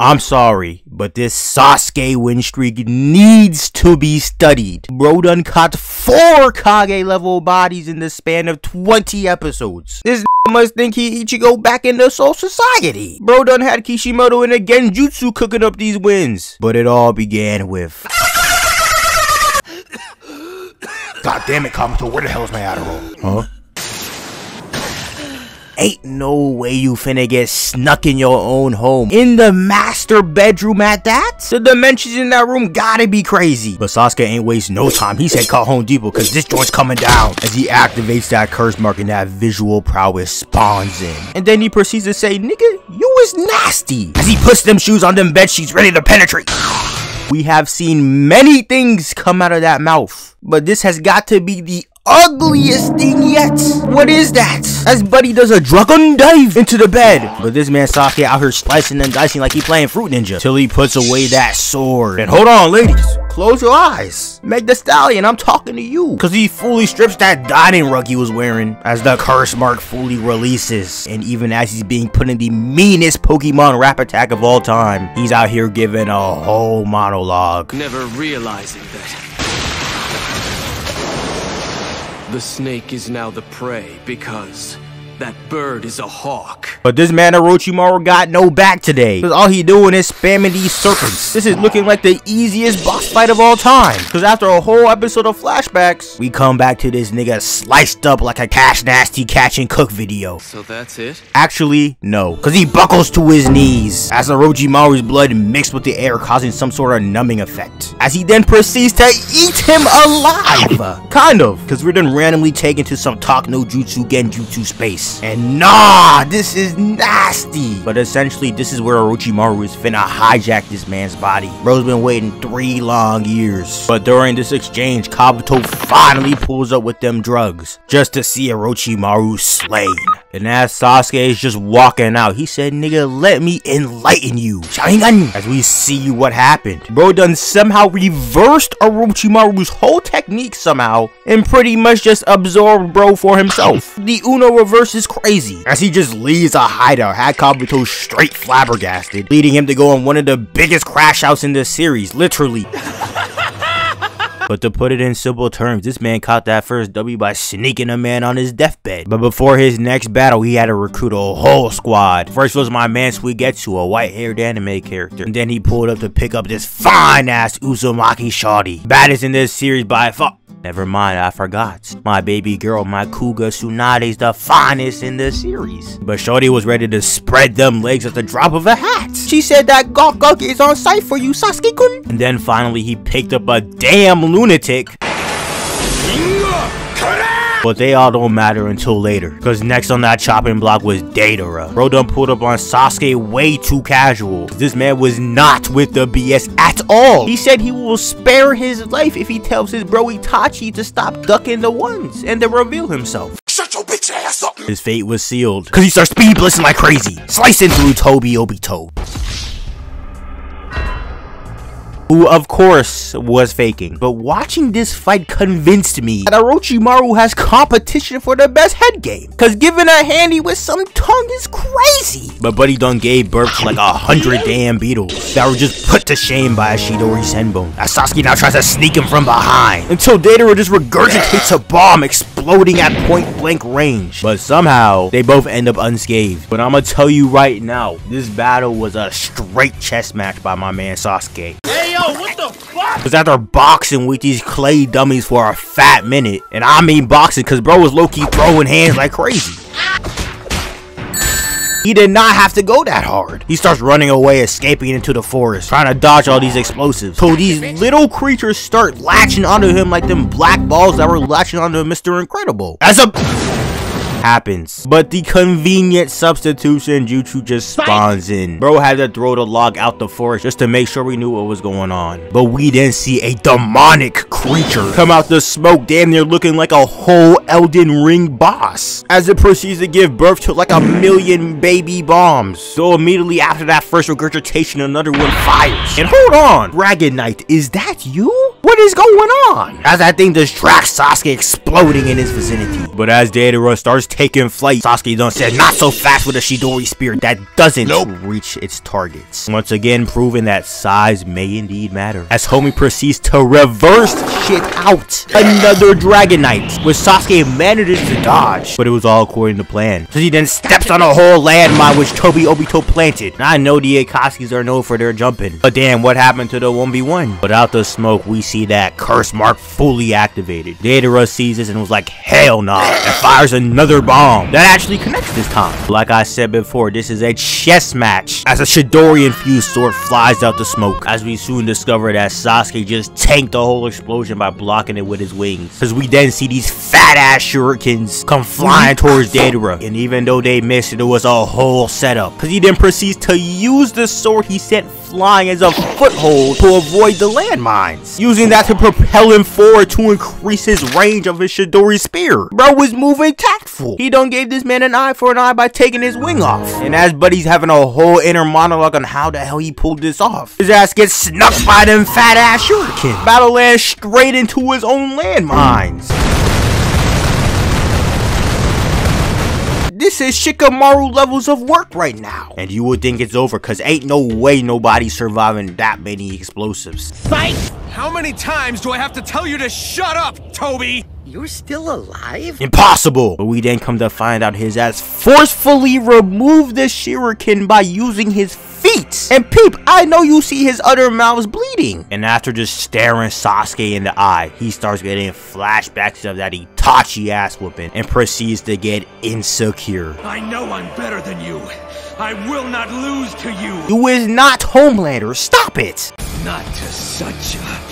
I'm sorry, but this Sasuke win streak needs to be studied. Bro done caught 4 Kage level bodies in the span of 20 episodes. This must think he Ichigo back into Soul Society. Bro done had Kishimoto and a Genjutsu cooking up these wins. But it all began with... God damn it, Kabuto, where the hell is my Adderall? Huh? Ain't no way you finna get snuck in your own home. In the master bedroom at that? The dimensions in that room gotta be crazy. But Sasuke ain't wasting no time. He said call Home Depot cause this joint's coming down. As he activates that curse mark and that visual prowess spawns in. And then he proceeds to say, nigga, you is nasty. As he puts them shoes on them bed sheets ready to penetrate. We have seen many things come out of that mouth. But this has got to be the ugliest thing yet. What is that? As Buddy does a dragon dive into the bed. But this man Sasuke out here slicing and dicing like he playing Fruit Ninja. Till he puts away that sword. And hold on, ladies. Close your eyes. Meg the Stallion, I'm talking to you. Cause he fully strips that dining rug he was wearing. As the curse mark fully releases. And even as he's being put in the meanest Pokemon rap attack of all time. He's out here giving a whole monologue. Never realizing that the snake is now the prey because that bird is a hawk. But this man Orochimaru got no back today. Cause all he doing is spamming these serpents. This is looking like the easiest boss fight of all time. Cause after a whole episode of flashbacks, we come back to this nigga sliced up like a Cash Nasty catch and cook video. So that's it? Actually, no. Cause he buckles to his knees. As Orochimaru's blood mixed with the air causing some sort of numbing effect. As he then proceeds to eat him alive. Kind of. Cause we're then randomly taken to some Talk No Jutsu Genjutsu space. And nah, this is nasty. But essentially, this is where Orochimaru is finna hijack this man's body. Bro's been waiting 3 long years. But during this exchange, Kabuto finally pulls up with them drugs. Just to see Orochimaru slain. And as Sasuke is just walking out, he said, nigga, let me enlighten you. Sharingan. As we see what happened. Bro done somehow reversed Orochimaru's whole technique somehow. And pretty much just absorbed bro for himself. The Uno reverse is crazy. As he just leaves a hideout, had Kabuto straight flabbergasted. Leading him to go on one of the biggest crash outs in this series. Literally. But to put it in simple terms, this man caught that first W by sneaking a man on his deathbed. But before his next battle, he had to recruit a whole squad. First was my man Suigetsu, a white-haired anime character. And then he pulled up to pick up this fine-ass Uzumaki shawty. Baddest in this series by far. Never mind, I forgot. My baby girl, my Kuga Tsunade's the finest in the series. But shorty was ready to spread them legs at the drop of a hat. She said that Gok is on site for you, Sasuke-kun. And then finally he picked up a damn lunatic. But they all don't matter until later. Cause next on that chopping block was Deidara. Bro done pulled up on Sasuke way too casual. This man was not with the BS at all. He said he will spare his life if he tells his bro Itachi to stop ducking the ones and to reveal himself. Shut your bitch ass up. His fate was sealed. Cause he starts speed blitzing like crazy. Slicing through Tobi Obito. Who of course was faking. But watching this fight convinced me that Orochimaru has competition for the best head game. Cause giving a handy with some tongue is crazy. But Buddy done gave birth to like 100 damn beetles that were just put to shame by a Shidori Senbon. As Sasuke now tries to sneak him from behind. Until Deidara just regurgitates a bomb exploding at point blank range. But somehow they both end up unscathed. But I'ma tell you right now, this battle was a straight chess match by my man Sasuke. What the fuck? Cause after boxing with these clay dummies for a fat minute, and I mean boxing cause bro was low-key throwing hands like crazy. He did not have to go that hard. He starts running away, escaping into the forest, trying to dodge all these explosives. So these little creatures start latching onto him like them black balls that were latching onto Mr. Incredible. As a happens. But the convenient substitution jutsu just spawns in. Bro had to throw the log out the forest just to make sure we knew what was going on. But we then see a demonic creature come out the smoke, damn near looking like a whole Elden Ring boss, as it proceeds to give birth to like 1,000,000 baby bombs. So immediately after that first regurgitation, another one fires. And hold on, Dragon Knight, is that you? What is going on? As that thing distracts Sasuke exploding in his vicinity. But as Deidara starts taking flight, Sasuke done said not so fast with a Chidori spear that doesn't reach its targets. Once again proving that size may indeed matter. As homie proceeds to reverse shit out another Dragon Knight, which Sasuke manages to dodge. But it was all according to plan. So he then steps on a whole landmine which Tobi Obito planted. Now I know the Akatsuki's are known for their jumping. But damn, what happened to the 1v1? Without the smoke, we see that curse mark fully activated. Deidara sees this and was like, hell nah, and fires another bomb that actually connects this time. Like I said before, this is a chess match as a Chidori infused sword flies out the smoke, as we soon discover that Sasuke just tanked the whole explosion by blocking it with his wings. As we then see these fat ass shurikens come flying towards Deidara, and even though they missed, it was a whole setup, because he then proceeds to use the sword he sent flying as a foothold to avoid the landmines, using that to propel him forward to increase his range of his Chidori spear. Bro was moving tactful. He done gave this man an eye for an eye by taking his wing off. And as Buddy's having a whole inner monologue on how the hell he pulled this off, his ass gets snuck by them fat ass shuriken. Battle lands straight into his own landmines. This is Shikamaru levels of work right now. And you would think it's over, cause ain't no way nobody's surviving that many explosives. Fight! How many times do I have to tell you to shut up, Tobi? You're still alive? Impossible! But we then come to find out his ass forcefully removed the shuriken by using his feet. And peep, I know you see his other mouths bleeding. And after just staring Sasuke in the eye, he starts getting flashbacks of that Itachi ass whooping and proceeds to get insecure. I know I'm better than you. I will not lose to you. You is not Homelander, stop it! Not to such a...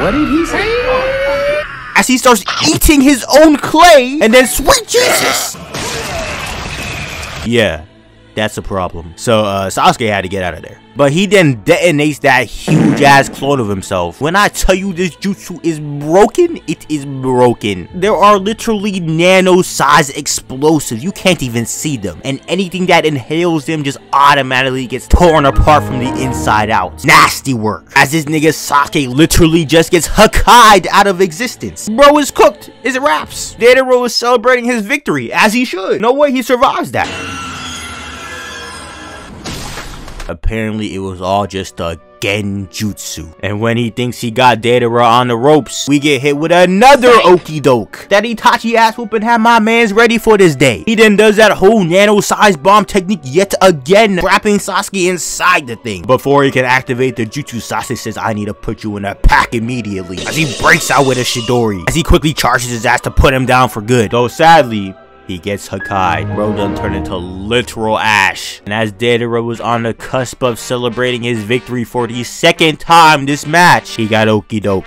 What did he say? As he starts eating his own clay, and then sweet Jesus! Yeah. That's a problem. So, Sasuke had to get out of there. But he then detonates that huge ass clone of himself. When I tell you this jutsu is broken, it is broken. There are literally nano-sized explosives. You can't even see them. And anything that inhales them just automatically gets torn apart from the inside out. Nasty work. As this nigga Sasuke literally just gets Hokkai'd out of existence. Bro is cooked. It's wraps. Deidara is celebrating his victory, as he should. No way he survives that. Apparently, it was all just a genjutsu. And when he thinks he got Deidara on the ropes, we get hit with another okie-doke. That Itachi ass whooping had my mans ready for this day. He then does that whole nano-sized bomb technique yet again, trapping Sasuke inside the thing. Before he can activate the jutsu, Sasuke says, I need to put you in a pack immediately. As he breaks out with a Chidori, as he quickly charges his ass to put him down for good. Though sadly, he gets Hokkai'd. Bro done turned into literal ash. And as Deidara was on the cusp of celebrating his victory for the second time this match, he got okie-doke.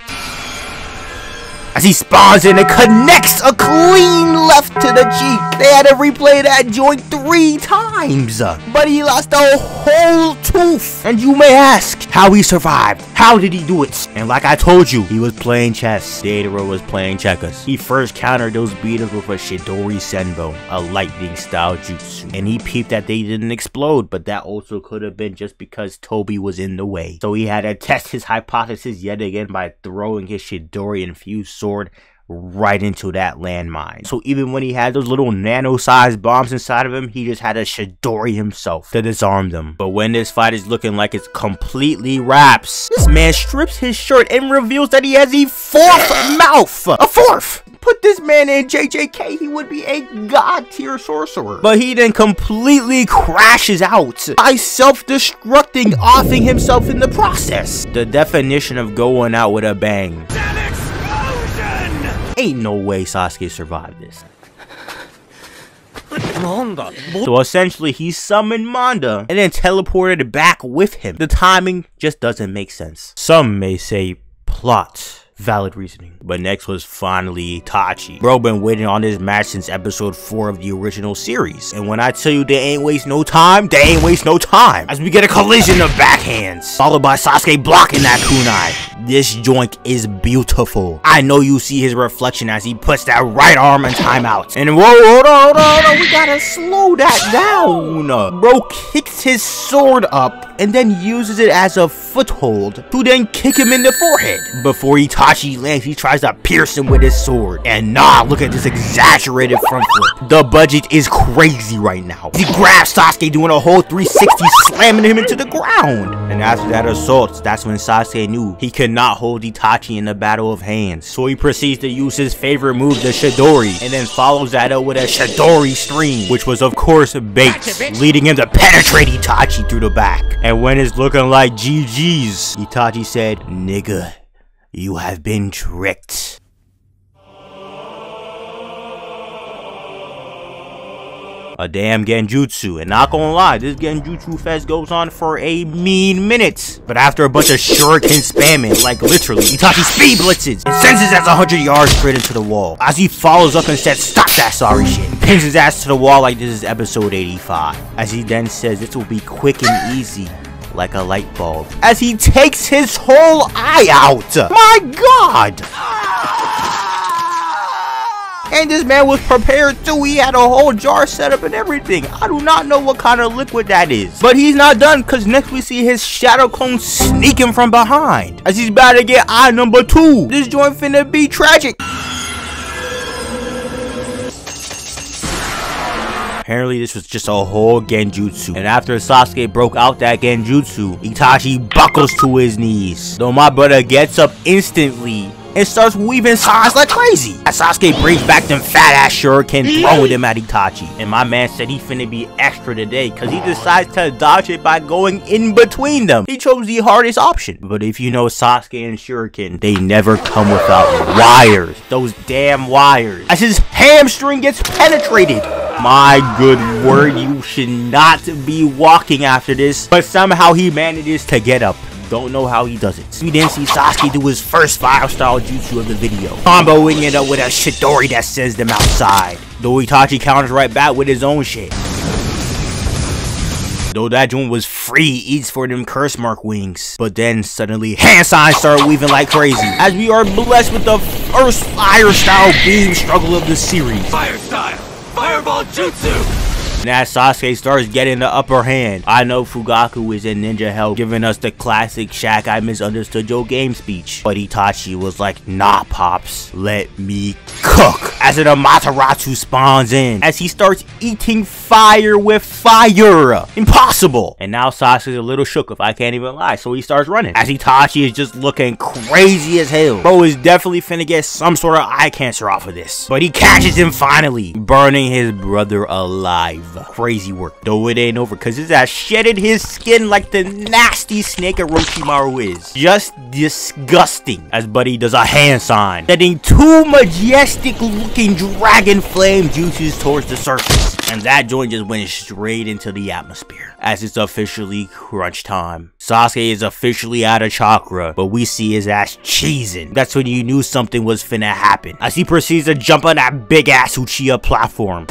As he spawns in and connects a clean left to the cheek. They had to replay that joint 3 times. But he lost a whole tooth. And you may ask how he survived. How did he do it? And like I told you, he was playing chess. Deidara was playing checkers. He first countered those beaters with a Chidori Senbon, a lightning style jutsu. And he peeped that they didn't explode, but that also could have been just because Tobi was in the way. So he had to test his hypothesis yet again by throwing his Chidori infused sword right into that landmine. So even when he had those little nano-sized bombs inside of him, he just had to Chidori himself to disarm them. But when this fight is looking like it's completely wraps, this man strips his shirt and reveals that he has a 4th mouth. A 4th! Put this man in JJK, he would be a god-tier sorcerer. But he then completely crashes out by self-destructing, offing himself in the process. The definition of going out with a bang. Ain't no way Sasuke survived this. So essentially, he summoned Manda and then teleported back with him. The timing just doesn't make sense. Some may say plot. Valid reasoning. But next was finally Itachi. Bro been waiting on this match since episode 4 of the original series. And when I tell you they ain't waste no time, they ain't waste no time. As we get a collision of backhands, followed by Sasuke blocking that kunai. This joint is beautiful. I know you see his reflection as he puts that right arm in timeout. And whoa, hold on, we gotta slow that down. Bro kicks his sword up and then uses it as a foothold to then kick him in the forehead. Before Itachi lands, he tries to pierce him with his sword. And nah, look at this exaggerated front flip. The budget is crazy right now. He grabs Sasuke doing a whole 360, slamming him into the ground. And after that assault, that's when Sasuke knew he could not hold Itachi in the battle of hands. So he proceeds to use his favorite move, the Chidori, and then follows that up with a Chidori stream, which was of course bait, leading him to penetrate Itachi through the back. And when it's looking like GG's, Itachi said, "Nigga, you have been tricked." A damn genjutsu, and not gonna lie, this genjutsu fest goes on for a mean minute. But after a bunch of shuriken spamming, like literally, Itachi speed blitzes and sends his ass 100 yards straight into the wall. As he follows up and says, "Stop that sorry shit," and pins his ass to the wall like this is episode 85. As he then says, "This will be quick and easy, like a light bulb," as he takes his whole eye out. My god! And this man was prepared too. He had a whole jar set up and everything. I do not know what kind of liquid that is. But he's not done, because next we see his shadow clone sneaking from behind as he's about to get eye number 2. This joint finna be tragic. Apparently this was just a whole genjutsu. And after Sasuke broke out that genjutsu, Itachi buckles to his knees. Though my brother gets up instantly and starts weaving signs like crazy. As Sasuke brings back them fat ass shuriken, throwing them at Itachi. And my man said he finna be extra today, because he decides to dodge it by going in between them. He chose the hardest option. But if you know Sasuke and shuriken, they never come without wires. Those damn wires. As his hamstring gets penetrated. My good word, you should not be walking after this. But somehow he manages to get up. Don't know how he does it. We then see Sasuke do his first fire style jutsu of the video, comboing it up with a Chidori that sends them outside. Though Itachi counters right back with his own shit. Though that joint was free, eats for them curse mark wings. But then suddenly hand signs start weaving like crazy, as we are blessed with the first fire style beam struggle of the series. Fire style! Fireball jutsu! And as Sasuke starts getting the upper hand, I know Fugaku is in ninja hell, giving us the classic Shaq I misunderstood your game speech. But Itachi was like, "Nah, Pops, let me cook." As an Amaterasu spawns in, as he starts eating fire with fire. Impossible. And now Sasuke's a little shook, if I can't even lie, so he starts running. As Itachi is just looking crazy as hell. Bro is definitely finna get some sort of eye cancer off of this. But he catches him finally, burning his brother alive. Crazy work. Though it ain't over, cause his ass shedded his skin like the nasty snake Orochimaru is. Just disgusting. As Buddy does a hand sign, setting 2 majestic looking dragon flame juices towards the surface. And that joint just went straight into the atmosphere. As it's officially crunch time. Sasuke is officially out of chakra, but we see his ass cheesing. That's when you knew something was finna happen, as he proceeds to jump on that big ass Uchiha platform.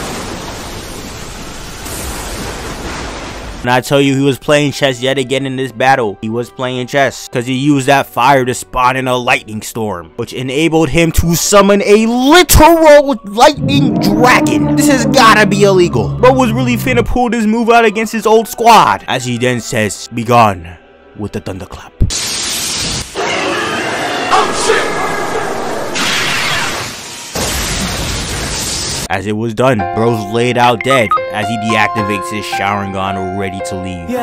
And I tell you, he was playing chess yet again in this battle. He was playing chess, because he used that fire to spawn in a lightning storm, which enabled him to summon a literal lightning dragon. This has gotta be illegal. Bro was really finna pull this move out against his old squad, as he then says, "Be gone with the thunderclap." Oh shit! As it was done, bro's laid out dead as he deactivates his Sharingan, ready to leave. You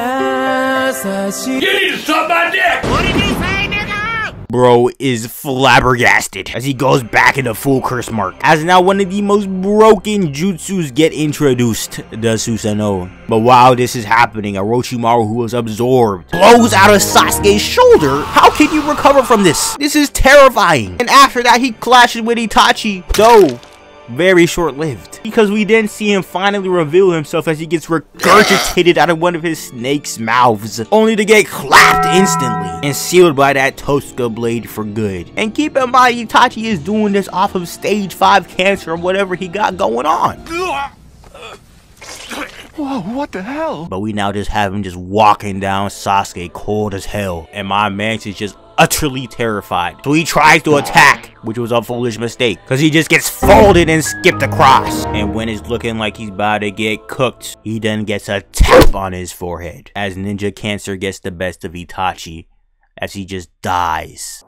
need to stop my dick! What did you say, nigga? Bro is flabbergasted as he goes back into full curse mark, as now one of the most broken jutsus get introduced, the Susanoo. But while this is happening, Orochimaru, who was absorbed, blows out of Sasuke's shoulder. How can you recover from this? This is terrifying. And after that, he clashes with Itachi, though very short-lived, because we then see him finally reveal himself as he gets regurgitated out of one of his snake's mouths, only to get clapped instantly and sealed by that Tosca blade for good. And keep in mind, Itachi is doing this off of stage 5 cancer or whatever he got going on. Whoa, what the hell? But we now just have him just walking down Sasuke cold as hell, and my man is just utterly terrified. So he tries to attack, which was a foolish mistake, because he just gets folded and skipped across. And when it's looking like he's about to get cooked, he then gets a tap on his forehead, as ninja cancer gets the best of Itachi, as he just dies.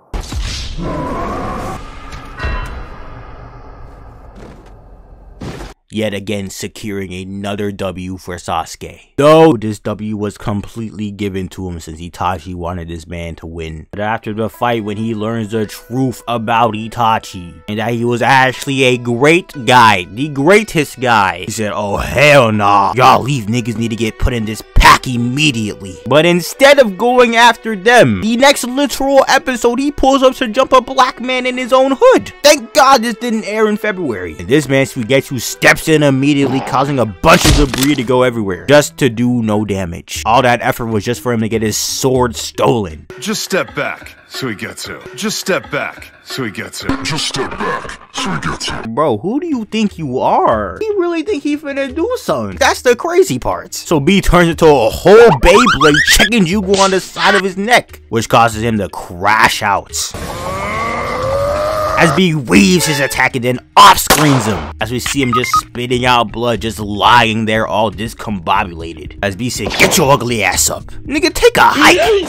Yet again securing another W for Sasuke. Though this W was completely given to him since Itachi wanted this man to win. But after the fight, when he learns the truth about Itachi and that he was actually a great guy, the greatest guy, he said, oh hell nah, y'all leave niggas need to get put in this pack immediately. But instead of going after them, the next literal episode he pulls up to jump a black man in his own hood. Thank God this didn't air in February. And this man Suigetsu steps in immediately, causing a bunch of debris to go everywhere, just to do no damage. All that effort was just for him to get his sword stolen. Just step back, Suigetsu. Just step back, Suigetsu. Just step back, Suigetsu. Bro, who do you think you are? He really think he finna do something. That's the crazy part. So B turns into a whole Beyblade, checking Jugo on the side of his neck, which causes him to crash out. As B weaves his attack and then off-screens him, as we see him just spitting out blood, just lying there all discombobulated. As B said, get your ugly ass up. Nigga, take a hike.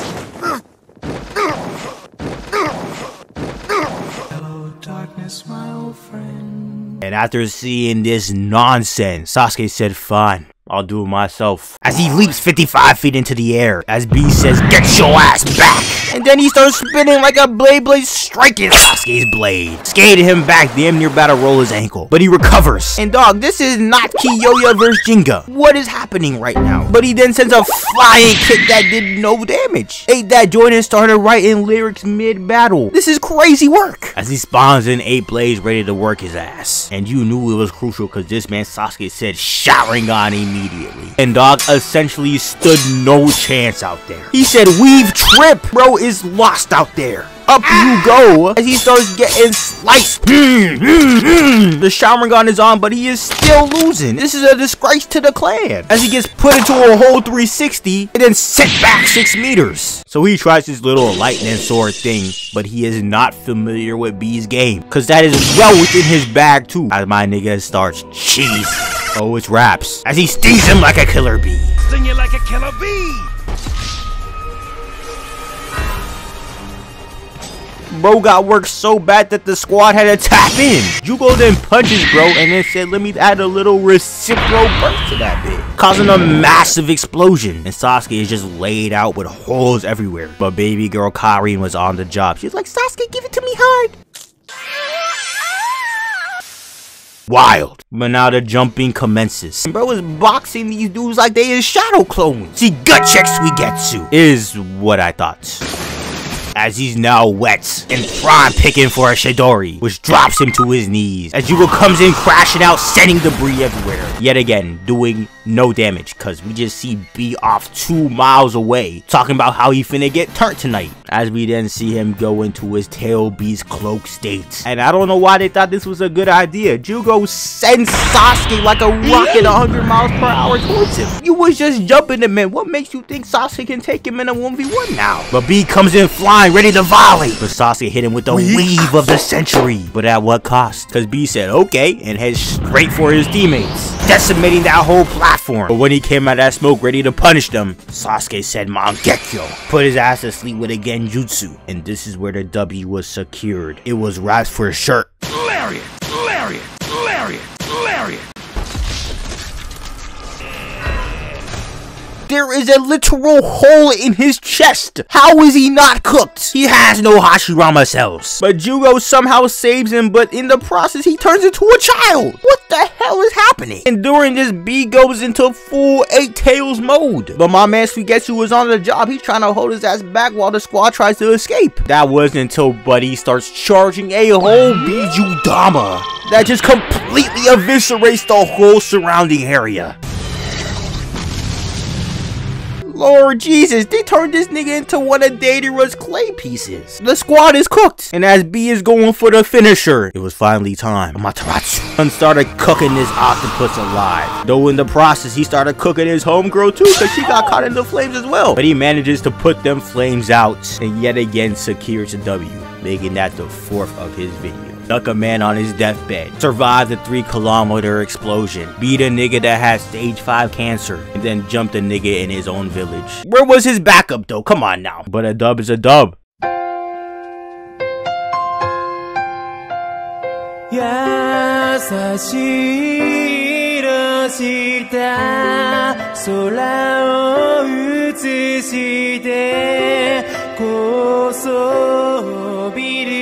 Hello, darkness, my old friend. And after seeing this nonsense, Sasuke said, fine, I'll do it myself. As he leaps 55 feet into the air, as B says, get your ass back. And then he starts spinning like a blade, striking Sasuke's blade. Skated him back, damn near about to roll his ankle. But he recovers. And dog, this is not Kyoya versus Jinga. What is happening right now? But he then sends a flying kick that did no damage. Ate that joint and started writing lyrics mid-battle. This is crazy work. As he spawns in 8 blades ready to work his ass. And you knew it was crucial because this man Sasuke said Sharingan immediately. And dog essentially stood no chance out there. He said weave trip. Bro is lost out there. Up you go as he starts getting sliced. The Sharingan is on, but he is still losing. This is a disgrace to the clan. As he gets put into a whole 360 and then sent back 6 meters. So he tries his little lightning sword thing, but he is not familiar with B's game, because that is well within his bag too. As my nigga starts cheese. Oh, it's Raps. As he stings him like a killer bee. Sting you like a killer bee. Bro got worked so bad that the squad had to tap in. Jugo then punches bro and then said, let me add a little reciprocal burst to that bit, causing a massive explosion. And Sasuke is just laid out with holes everywhere. But baby girl Karin was on the job. She's like, Sasuke, give it to me hard. Wild. But now the jumping commences. Bro is boxing these dudes like they is shadow clones. See, gut checks Suigetsu is what I thought. As he's now wet and prime picking for a Chidori, which drops him to his knees. As Jugo comes in crashing out, sending debris everywhere. Yet again, doing no damage, because we just see B off 2 miles away, talking about how he finna get turned tonight. As we then see him go into his tail beast cloak state. And I don't know why they thought this was a good idea. Jugo sends Sasuke like a rocket 100 miles per hour towards him. You was just jumping him in. What makes you think Sasuke can take him in a 1v1 now? But B comes in flying, ready to volley. But Sasuke hit him with the weave of the century. But at what cost? Because B said okay and heads straight for his teammates, decimating that whole platform. But when he came out of that smoke ready to punish them, Sasuke said Mangekyo, put his ass to sleep with a genjutsu. And this is where the W was secured. It was Raps for his shirt. Lariat, lariat, lariat, lariat. There is a literal hole in his chest. How is he not cooked? He has no Hashirama cells. But Jugo somehow saves him, but in the process, he turns into a child. What the hell is happening? And during this, B goes into full 8 tails mode. But my man Suigetsu was on the job. He's trying to hold his ass back while the squad tries to escape. That wasn't until Buddy starts charging a whole Bijudama that just completely eviscerates the whole surrounding area. Lord Jesus, they turned this nigga into one of Datara's clay pieces. The squad is cooked, and as B is going for the finisher, it was finally time. Amaterasu started cooking this octopus alive. Though in the process, he started cooking his homegirl too, because she got caught in the flames as well. But he manages to put them flames out, and yet again secures a W, making that the 4th of his video. Duck a man on his deathbed, survived the 3-kilometer explosion, beat a nigga that had stage 5 cancer, and then jumped a nigga in his own village. Where was his backup though? Come on now. But a dub is a dub. 優しい色した空を映してこそびる